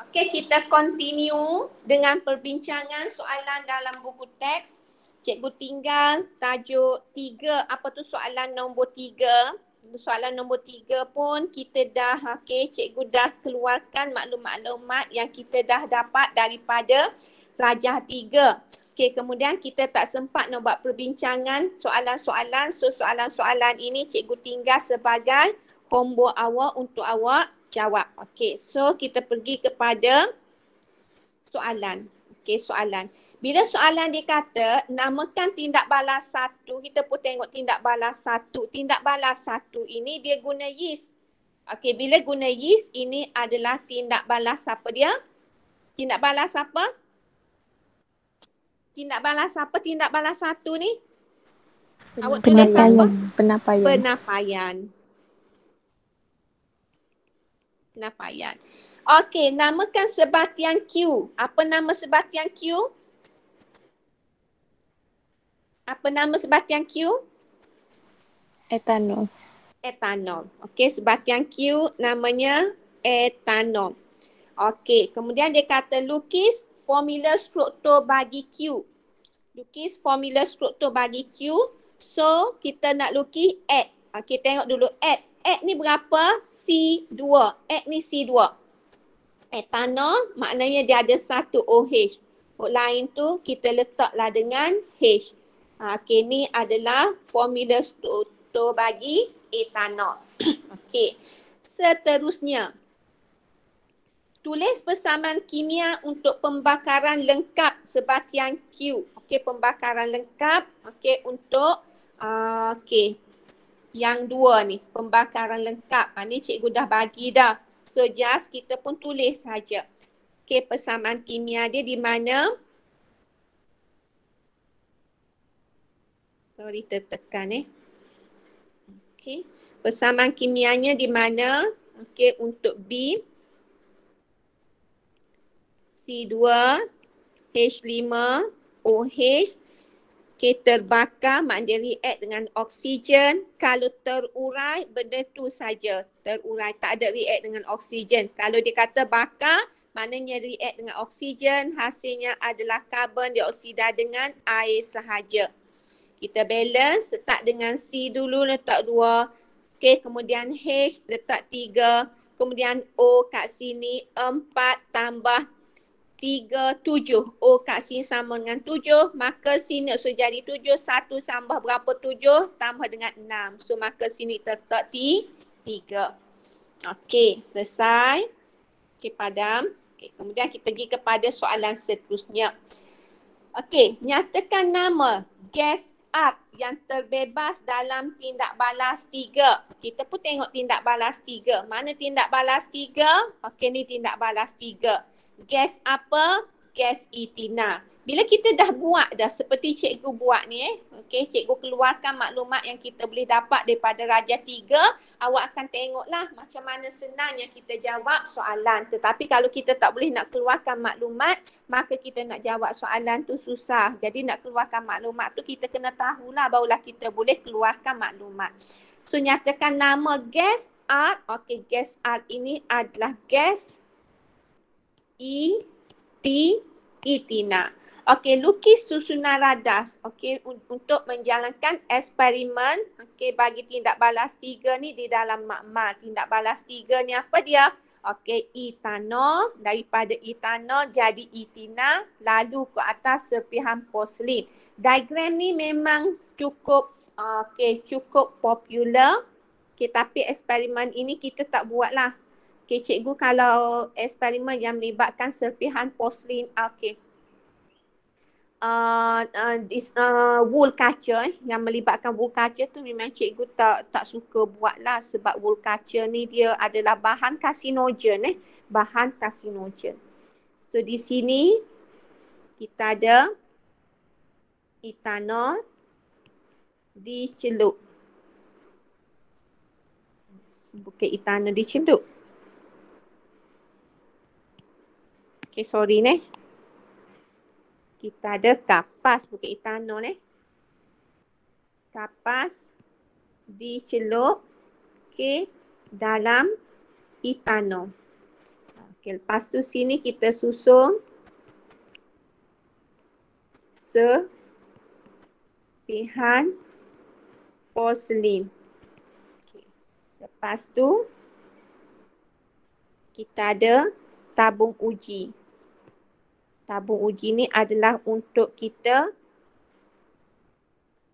Okey, kita continue dengan perbincangan soalan dalam buku teks. Cikgu tinggal tajuk 3. Apa tu soalan nombor 3? Soalan nombor 3 pun kita dah, cikgu dah keluarkan maklumat-maklumat yang kita dah dapat daripada pelajar 3. Okey, kemudian kita tak sempat nak buat perbincangan soalan-soalan. So, soalan-soalan ini cikgu tinggal sebagai homework awak untuk awak jawab. Okey, so kita pergi kepada soalan. Okey, soalan. Bila soalan dia kata, namakan tindak balas 1, kita pun tengok tindak balas 1. Tindak balas 1 ini dia guna is. Okey, bila guna is, ini adalah tindak balas apa dia? Tindak balas apa? Tindak balas apa tindak balas 1 ni? Awak tulis apa? Penapaian. Penapaian. Okey, namakan sebatian Q. Apa nama sebatian Q? Apa nama sebatian Q? Etanol. Etanol. Okey, sebatian Q namanya etanol. Okey, kemudian dia kata lukis formula struktur bagi Q. Lukis formula struktur bagi Q. So, kita nak lukis add. Okey, tengok dulu add. Add ni berapa? C2. Add ni C2. Etanol maknanya dia ada satu OH. Lain tu kita letaklah dengan H. Okey, ni adalah formula struktur bagi etanol. Okey. Seterusnya, tulis persamaan kimia untuk pembakaran lengkap sebatian Q. Okey, pembakaran lengkap. Okey, untuk yang 2 ni, pembakaran lengkap. Ni cikgu dah bagi dah. So just kita pun tulis saja. Okey, persamaan kimia dia di mana? Sorry, tertekan Okey, persamaan kimianya di mana? Okey, untuk B C2 H5 OH. Okey, terbakar maknanya react dengan oksigen. Kalau terurai, benda tu saja terurai, tak ada react dengan oksigen. Kalau dia kata bakar, maknanya react dengan oksigen, hasilnya adalah karbon dioksida dengan air sahaja. Kita balance, start dengan C dulu, letak 2. Okey, kemudian H letak 3. Kemudian O kat sini 4 tambah 3, 7. O kat sini sama dengan 7. Maka sini so jadi 7. 1 tambah berapa 7? Tambah dengan 6. So maka sini letak 3. Okey, selesai. Okey, padam. Okey, kemudian kita pergi kepada soalan seterusnya. Okey, nyatakan nama gas art yang terbebas dalam tindak balas 3. Kita pun tengok tindak balas 3. Mana tindak balas 3? Okey, ni tindak balas 3. Gas apa? Gas etina. Bila kita dah buat dah seperti cikgu buat ni okey, cikgu keluarkan maklumat yang kita boleh dapat daripada Raja 3, awak akan tengoklah macam mana senangnya kita jawab soalan. Tetapi kalau kita tak boleh nak keluarkan maklumat, maka kita nak jawab soalan tu susah. Jadi nak keluarkan maklumat tu kita kena tahulah, barulah kita boleh keluarkan maklumat. So nyatakan nama gas art. Okey, gas art ini adalah gas etina. Okey, lukis susunan radas. Okey, untuk menjalankan eksperimen bagi tindak balas 3 ni di dalam makmal. Tindak balas 3 ni apa dia? Okey, etanol. Daripada etanol jadi etina, lalu ke atas serpihan porselin. Diagram ni memang cukup cukup popular. Okey, tapi eksperimen ini kita tak buatlah. Okey, cikgu kalau eksperimen yang melibatkan serpihan porselin, wool kaca yang melibatkan wool kaca tu memang cikgu tak suka buat lah, sebab wool kaca ni dia adalah bahan karsinogen bahan karsinogen. So di sini kita ada etanol dicelup. Bukan etanol dicelup. Okay, sorry kita ada kapas, bukan etanol Kapas dicelup dalam etanol. Okey, lepas tu sini kita susun serpihan porselin. Okay. Lepas tu kita ada tabung uji. Tabung uji ni adalah untuk kita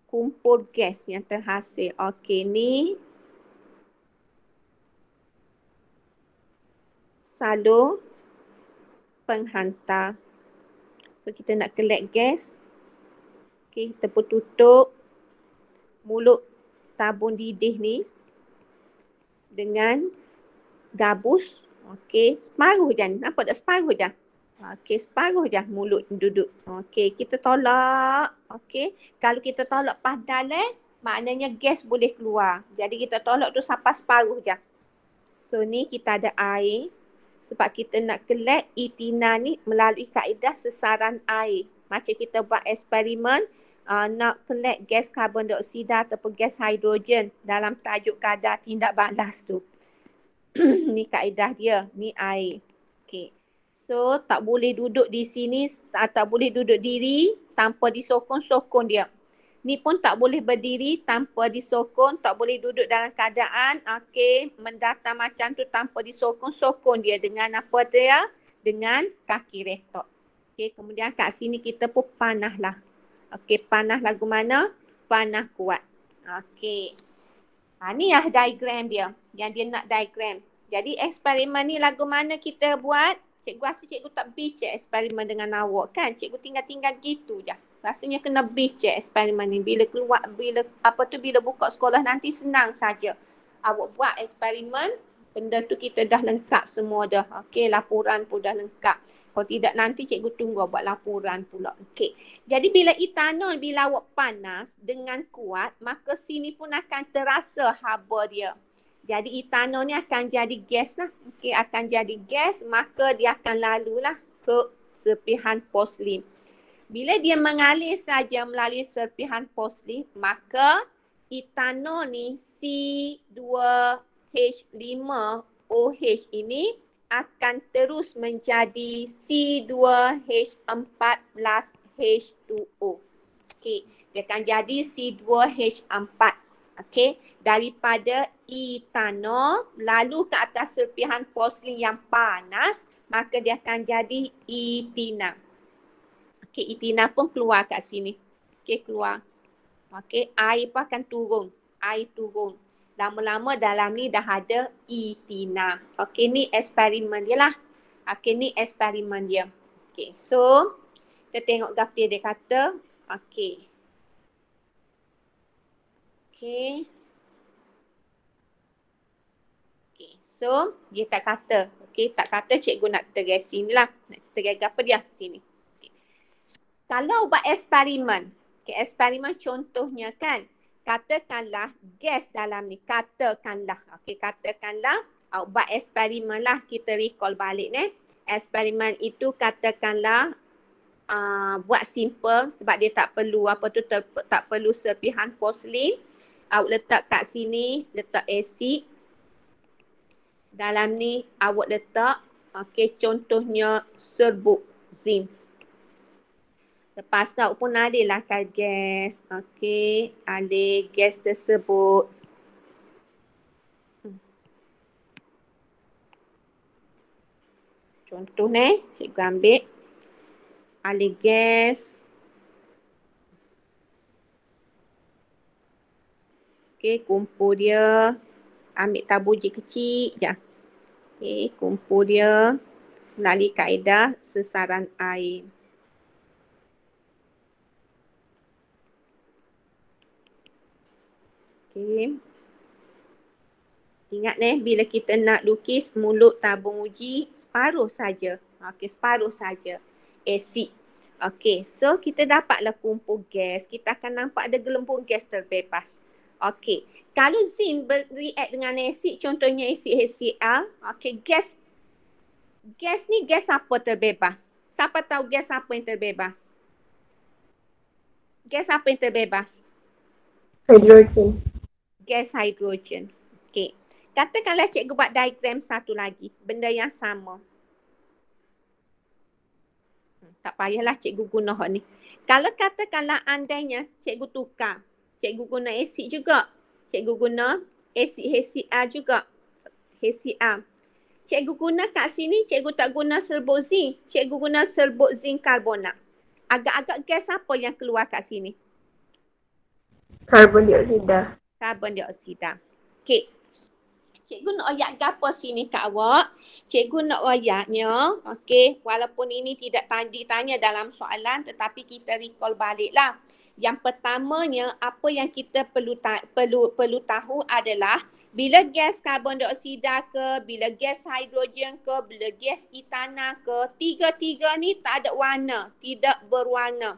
kumpul gas yang terhasil. Okey, ni salur penghantar. So kita nak collect gas. Okey, kita pun tutup mulut tabung didih ni dengan gabus. Okey, separuh je. Nampak tak separuh je? Okey, separuh je mulut duduk. Okey, kita tolak. Okey, kalau kita tolak pas dalam, maknanya gas boleh keluar. Jadi kita tolak tu sampai separuh je. So ni kita ada air. Sebab kita nak collect etina ni melalui kaedah sesaran air. Macam kita buat eksperimen nak collect gas karbon dioksida ataupun gas hidrogen dalam tajuk kadar tindak balas tu. Ni kaedah dia, ni air. Okay. So tak boleh duduk di sini, tak boleh duduk diri tanpa disokong-sokong dia. Ni pun tak boleh berdiri tanpa disokong, tak boleh duduk dalam keadaan mendatar macam tu tanpa disokong-sokong dia dengan apa dia? Dengan kaki retot. Okey, kemudian kat sini kita pun panah lah. Okey, panah lagu mana? Panah kuat. Okey. Ni lah diagram dia. Yang dia nak diagram. Jadi eksperimen ni lagu mana kita buat? Cikgu rasa cikgu tak bicek eksperimen dengan awak kan? Cikgu tinggal-tinggal gitu je. Rasanya kena bicek eksperimen ni. Bila buka sekolah nanti senang saja. Awak buat eksperimen, benda tu kita dah lengkap semua dah. Okey, laporan pun dah lengkap. Kalau tidak nanti cikgu tunggu buat laporan pula. Okey. Jadi bila etanol, bila awak panas dengan kuat, maka sini pun akan terasa haba dia. Jadi etanol ni akan jadi gas lah. Okey, akan jadi gas, maka dia akan lalulah ke serpihan porselin. Bila dia mengalir saja melalui serpihan porselin, maka etanol ni C2H5OH ini akan terus menjadi C2H14H2O. Okey, dia akan jadi C2H4. Okey, daripada etanol lalu ke atas serpihan porselin yang panas, maka dia akan jadi etina. Okey, etina pun keluar kat sini. Okey, keluar. Okey, air pun akan turun. Air turun. Lama-lama dalam ni dah ada etina. Okey, ni eksperimen dia lah. Okey, ni eksperimen dia. Okey, so kita tengok gambar dia kata. Okey. Okay. Okay. So, dia tak kata. Okay. Tak kata cikgu nak terai sini lah. Nak terai apa dia? Sini. Okay. Kalau buat eksperimen. Okay. Eksperimen contohnya kan. Katakanlah gas dalam ni. Katakanlah. Okay. Katakanlah. Buat eksperimen lah. Kita recall balik ni. Eksperimen itu katakanlah. Buat simple. Sebab dia tak perlu tak perlu serpihan porselin. Awak letak kat sini, letak asid. Dalam ni awak letak, contohnya serbuk zinc. Lepas tu awak pun alirlah kan gas. Alih gas tersebut. Contoh ni, cikgu ambil. Alih gas. Okay, kumpul dia. Ambil tabung uji kecil je. Okay, kumpul dia melalui kaedah sesaran air. Okay. Ingat bila kita nak lukis mulut tabung uji, separuh saja. Okay, separuh saja. Asid. Okay, so kita dapatlah kumpul gas. Kita akan nampak ada gelembung gas terbebas. Okey, kalau zinc bereact dengan asid, contohnya asid HCl, gas ni gas apa terbebas? Siapa tahu gas apa yang terbebas? Gas apa yang terbebas? Hidrogen. Gas hidrogen. Okey. Katakanlah cikgu buat diagram satu lagi, benda yang sama. Tak payahlah cikgu guna hak ni. Kalau katakanlah andainya cikgu tukar. Cikgu guna asid juga. Cikgu guna asid HCl juga. HCl. Cikgu guna kat sini, cikgu tak guna serbuk zinc. Cikgu guna serbuk zinc karbonat. Agak-agak gas apa yang keluar kat sini? Karbon dioksida. Karbon dioksida. Okey. Cikgu nak royak gapo sini kat awak? Cikgu nak royaknya, okey, walaupun ini tidak ditanya dalam soalan tetapi kita recall baliklah. Yang pertamanya, apa yang kita perlu tahu adalah bila gas karbon dioksida ke, bila gas hidrogen ke, bila gas etana ke, tiga-tiga ni tak ada warna, tidak berwarna.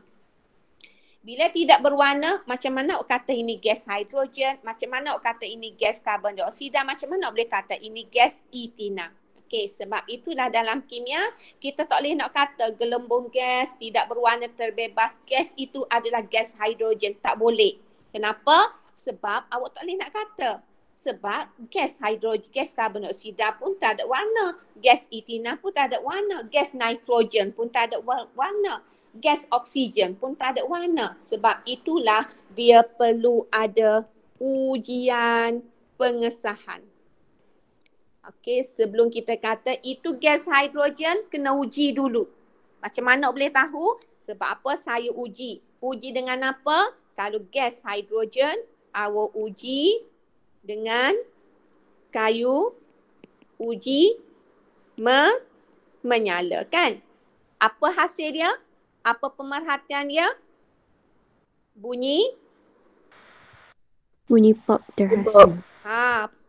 Bila tidak berwarna, macam mana awak kata ini gas hidrogen, macam mana awak kata ini gas karbon dioksida, macam mana awak boleh kata ini gas etina. Okey, sebab itulah dalam kimia, kita tak boleh nak kata gelembung gas tidak berwarna terbebas. Gas itu adalah gas hidrogen. Tak boleh. Kenapa? Sebab awak tak boleh nak kata. Sebab gas hidrogen, gas karbon dioksida pun tak ada warna. Gas etina pun tak ada warna. Gas nitrogen pun tak ada warna. Gas oksigen pun tak ada warna. Sebab itulah dia perlu ada ujian pengesahan. Okey, sebelum kita kata itu gas hidrogen, kena uji dulu. Macam mana boleh tahu? Sebab apa saya uji? Uji dengan apa? Kalau gas hidrogen, awak uji dengan kayu uji menyala, kan? Apa hasil dia? Apa pemerhatian dia? Bunyi pop terhasil.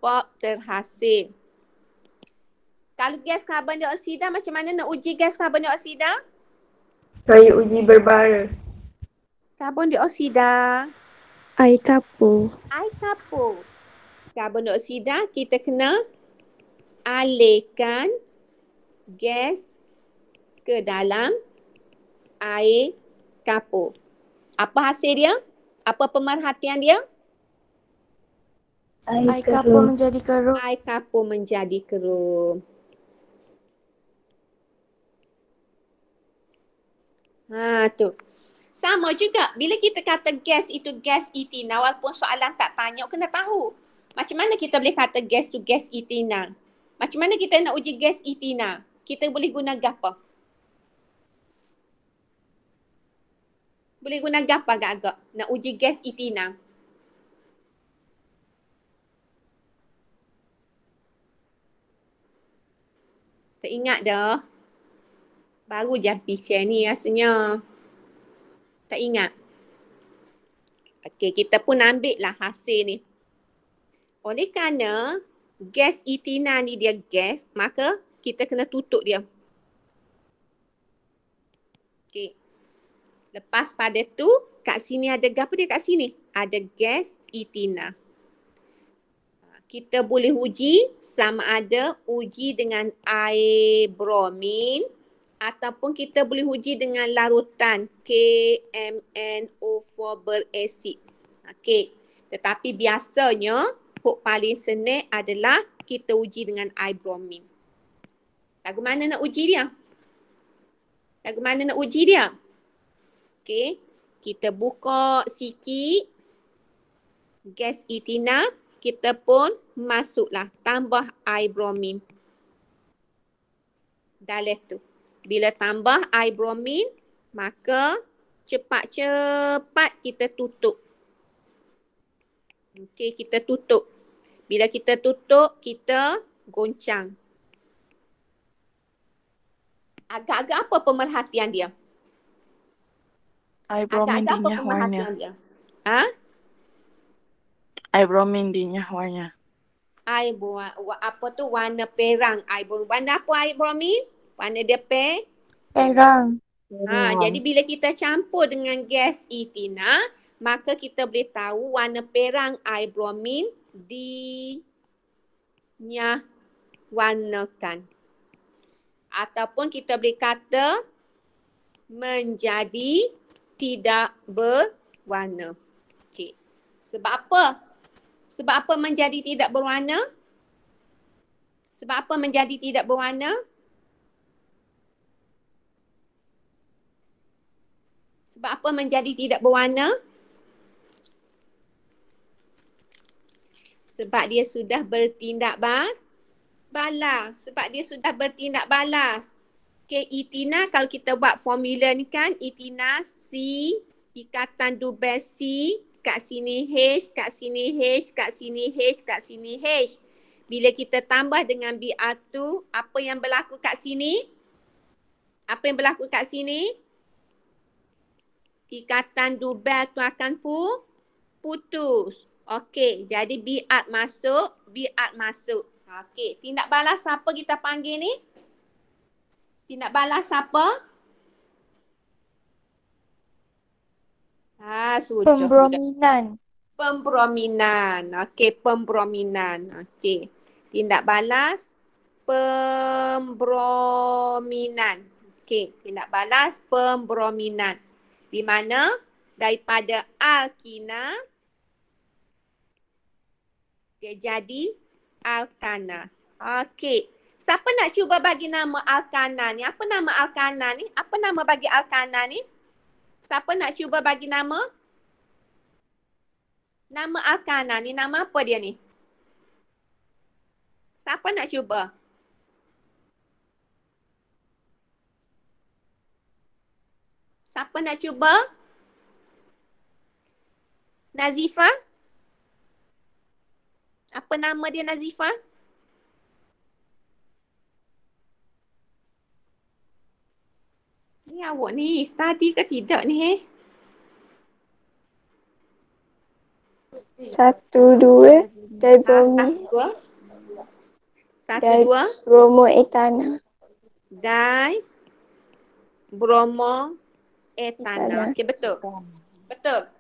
Pop terhasil. Kalau gas karbon dioksida, macam mana nak uji gas karbon dioksida? Saya uji berbara. Karbon dioksida. Air kapur. Air kapur. Karbon dioksida, kita kena alirkan gas ke dalam air kapur. Apa hasil dia? Apa pemerhatian dia? Air kapur menjadi keruh. Air kapur menjadi keruh. Tu. Sama juga. Bila kita kata gas itu gas etina, walaupun soalan tak tanya, kena tahu. Macam mana kita boleh kata gas itu gas etina? Macam mana kita nak uji gas etina? Kita boleh guna apa? Boleh guna apa agak-agak nak uji gas etina? Tak ingat dah. Baru jampi share ni rasanya. Tak ingat. Okey, kita pun ambil lah hasil ni. Oleh kerana gas etina ni dia gas, maka kita kena tutup dia. Okey. Lepas pada tu, kat sini ada apa dia kat sini? Ada gas etina. Kita boleh uji sama ada uji dengan air bromin ataupun kita boleh uji dengan larutan KMNO4 berasid. Okey. Tetapi biasanya hok paling senang adalah kita uji dengan air bromin. Lagu mana nak uji dia? Lagu mana nak uji dia? Okey. Kita buka sikit gas etina. Kita pun masuklah tambah air bromin. Dalam tu. Bila tambah air bromin, maka cepat-cepat kita tutup. Okey, kita tutup. Bila kita tutup, kita goncang. Agak-agak apa pemerhatian dia? Air bromin Agak-agak apa dinyah warna. pemerhatian dia? Ha? Air bromin dinyah warna. Air apa tu warna perang air bromin. Warna apa air bromin? Warna dia Perang. Jadi bila kita campur dengan gas etina, maka kita boleh tahu warna perang air bromin dinyah warnakan. Ataupun kita boleh kata menjadi tidak berwarna. Okey. Sebab apa? Sebab apa menjadi tidak berwarna? Sebab apa menjadi tidak berwarna? Sebab apa menjadi tidak berwarna? Sebab dia sudah bertindak balas. Sebab dia sudah bertindak balas. Okay, itina kalau kita buat formula ni kan, itina C, ikatan dubel C, kat sini H, kat sini H, kat sini H, kat sini H. Bila kita tambah dengan BR2, apa yang berlaku kat sini? Apa yang berlaku kat sini? Ikatan dubel tu akan putus. Okey, jadi biat masuk, biat masuk. Okey, tindak balas siapa kita panggil ni? Tindak balas siapa? Sudah. Pembrominan. Pembrominan. Okey, pembrominan. Okey. Tindak balas pembrominan. Okey, tindak balas pembrominan. Di mana daripada alkina dia jadi alkana. Okey. Siapa nak cuba bagi nama alkana ni? Apa nama alkana ni? Apa nama bagi alkana ni? Siapa nak cuba bagi nama? Nama alkana ni, nama apa dia ni? Siapa nak cuba? Siapa nak cuba? Nazifah? Apa nama dia Nazifah? Ni awak ni study ke tidak ni? 1, 2, dibromi, Satu, dua. bromoetana. Dibromoetana. Okey, betul. Betul.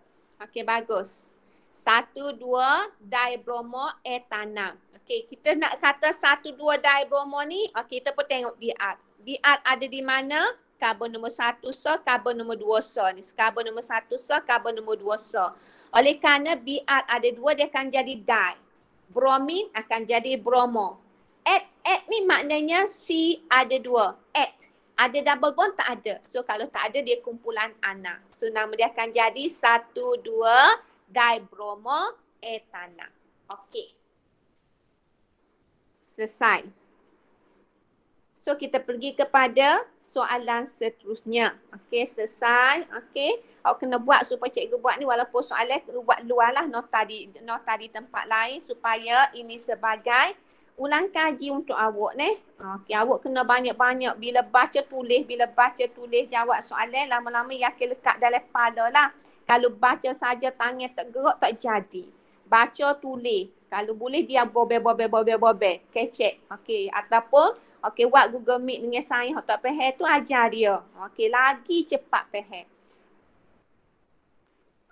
Okey, bagus. 1, 2, dibromoetana. Okey, kita nak kata 1, 2 dibromo ni, okey, kita pun tengok biat. Biat ada di mana? Karbon nombor 1 so, karbon nombor 2 so ni. Karbon nombor 1 so, karbon nombor 2 so. Oleh kerana biat ada 2, dia akan jadi di. Bromin akan jadi bromo. At ni maknanya C ada 2. At. Ada double bond? Tak ada. So kalau tak ada, dia kumpulan ana. So nama dia akan jadi 1, 2 dibromoetana. Okey. Selesai. So kita pergi kepada soalan seterusnya. Okey, selesai. Okey. Awak kena buat supaya cikgu buat ni walaupun soalan buat luar lah nota di tempat lain supaya ini sebagai ulang kaji untuk awak ni. Okey, awak kena banyak-banyak bila baca tulis jawab soalan lama-lama yakin lekat dalam kepala lah. Kalau baca saja tangan tak gerak tak jadi. Baca tulis. Kalau boleh biar bobel. Kecek. Okey, ataupun okey buat Google Meet dengan saya hok tak faham tu ajar dia. Okey, lagi cepat faham.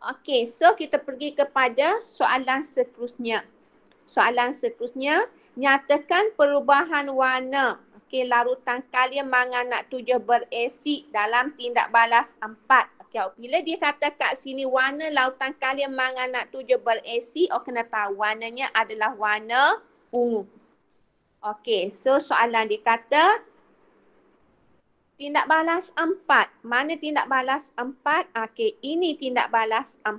Okey, so kita pergi kepada soalan seterusnya. Soalan seterusnya, nyatakan perubahan warna okey larutan kalium manganat 7 berasid dalam tindak balas 4. Okey, bila dia kata kat sini warna larutan kalium manganat 7 berasid, awak kena tahu warnanya adalah warna ungu. Okey, so soalan dia kata tindak balas 4. Mana tindak balas 4? Okey, ini tindak balas 4.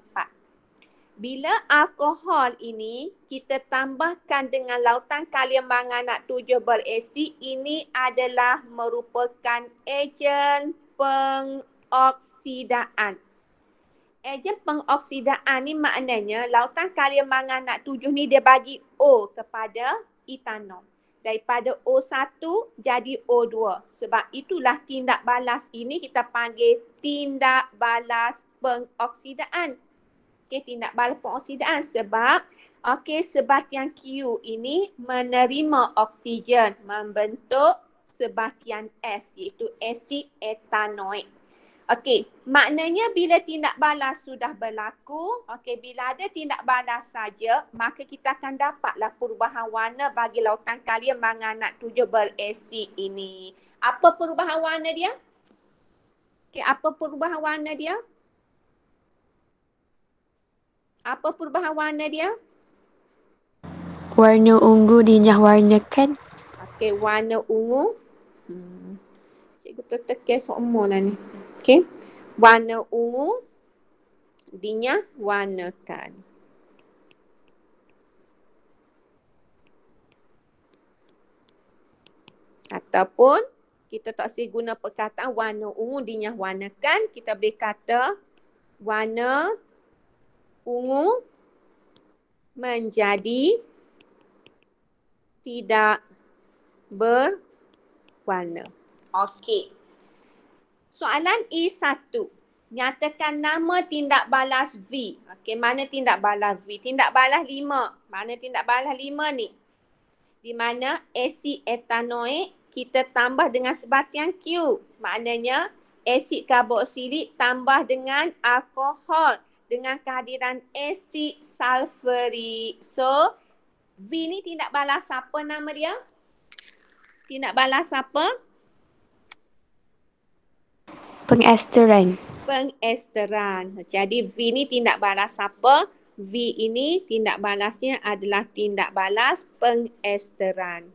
Bila alkohol ini kita tambahkan dengan lautan kalium manganat 7 berasid, ini adalah merupakan ejen pengoksidaan. Ejen pengoksidaan ni maknanya lautan kalium manganat 7 ni dia bagi O kepada etanol. Daripada O1 jadi O2. Sebab itulah tindak balas ini kita panggil tindak balas pengoksidaan. Okey, tindak balas pengoksidaan sebab sebatian Q ini menerima oksigen membentuk sebatian S iaitu asid etanoik. Okey, maknanya bila tindak balas sudah berlaku, bila ada tindak balas saja, maka kita akan dapatlah perubahan warna bagi lautan kalium manganat 7 berasid ini. Apa perubahan warna dia? Okey, apa perubahan warna dia? Apa perubahan warna dia? Warna ungu diwarnakan. Okey, warna ungu. Cikgu tertekan semua lah ni. Okey. Warna ungu dinyah-warnakan. Ataupun kita tak boleh guna perkataan warna ungu dinyah-warnakan. Kita boleh kata warna ungu menjadi tidak berwarna. Okey. Soalan E1. Nyatakan nama tindak balas V. Okey, mana tindak balas V? Tindak balas 5. Mana tindak balas 5 ni? Di mana asid etanoik kita tambah dengan sebatian Q. Maknanya asid karboksilik tambah dengan alkohol dengan kehadiran asid sulfurik. So, V ni tindak balas apa nama dia? Tindak balas apa? Pengesteran. Pengesteran. Jadi V ni tindak balas apa? V ini tindak balasnya adalah tindak balas pengesteran.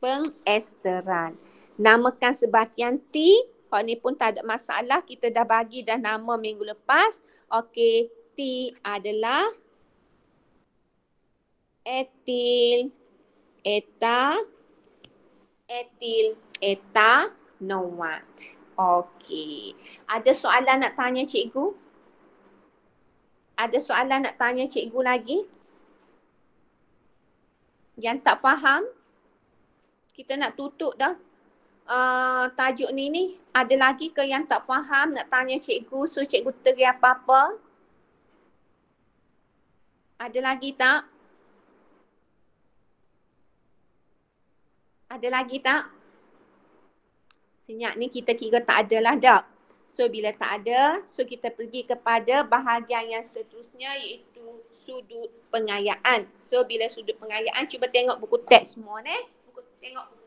Pengesteran. Namakan sebatian T. Hak ni pun tak ada masalah. Kita dah bagi dah nama minggu lepas. Okey, T adalah etil etanoat. Okey. Ada soalan nak tanya cikgu? Ada soalan nak tanya cikgu lagi? Yang tak faham? Kita nak tutup dah tajuk ni. Ada lagi ke yang tak faham nak tanya cikgu? So cikgu teri apa-apa? Ada lagi tak? Ada lagi tak? Senyap ni kita kira tak ada lah dah. So bila tak ada, so kita pergi kepada bahagian yang seterusnya iaitu sudut pengayaan. So bila sudut pengayaan, cuba tengok buku teks semua ni. Tengok